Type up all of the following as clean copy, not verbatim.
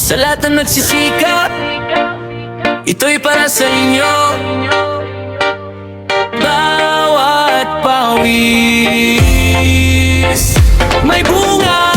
Sa lahat na nagsisikap, ito'y para sa inyo. Bawat pawis may bunga.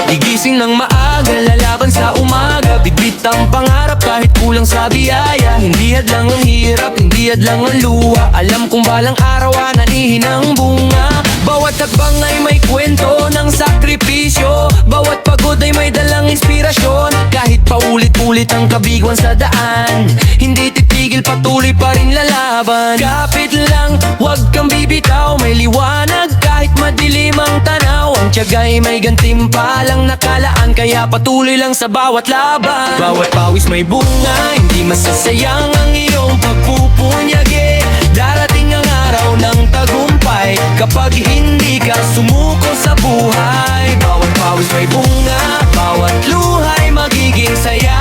Gigising ng maaga, lalaban sa umaga, bitbit ang pangarap kahit kulang sa biyaya. Hindi hadlang ang hirap, hindi hadlang ang luha. Alam kong balang araw ananihin ang bunga. Bawat hakbang ay may kwento ng sakripisyo. Bawat pagod ay may dalang inspirasyon. Kahit paulit-ulit ang kabiguan sa daan, hindi titigil, patuloy pa rin lalaban. Kapit lang, huwag kang bibitaw, may liwanag kahit madilim ang tanaw. Ang tiyaga'y may gantimpalang nakalaan, kaya patuloy lang sa bawat laban. Bawat pawis may bunga, hindi masasayang ang iyong pagpupunyagi. Darating ang araw ng tagumpay kapag hindi ka sumuko sa buhay. Bawat pawis may bunga, bawat luha'y magiging saya.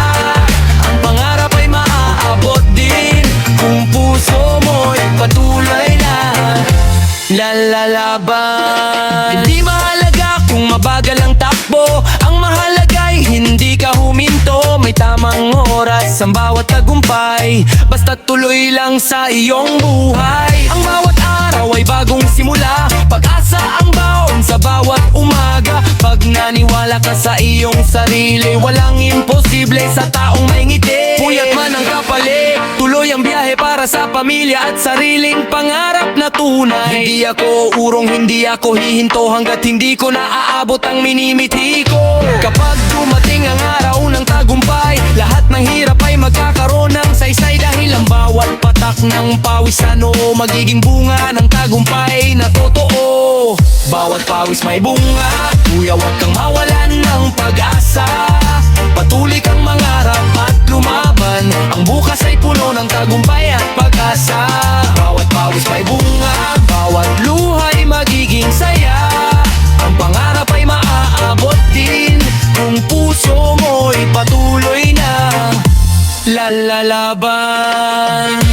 Ang pangarap ay maaabot din kung puso mo'y patuloy na lalaban. Hindi mahalaga kung mabagal ang takbo, ang mahalaga'y hindi ka huminto. May tamang oras ang bawat tagumpay, basta tuloy lang sa iyong buhay. Ang bawat araw ay bagong simula, pag-asa ang baon sa bawat umaga. Pag naniwala ka sa iyong sarili, walang imposible sa taong may ngiti. Puyat man ang kapalit, tuloy ang biyahe para sa pamilya at sariling pangarap na tunay. Hindi ako urong, hindi ako hihinto hanggat hindi ko naaabot ang minimithi ko. Kapag dumating ang araw ng tagumpay, lahat ng hirap ay magkakaroon ng saysay. Dahil ang bawat patak ng pawis magiging bunga ng tagumpay na totoo. Bawat pawis may bunga, kuya huwag kang mawalan ng pag-asa. Patuloy kang mangarap at lumaban, ang bukas ay puno ng tagumpay at pag-asa. Bawat pawis may bunga, bawat luha'y magiging saya. Ang pangarap ay maaabot din kung puso mo'y patuloy na lalaban.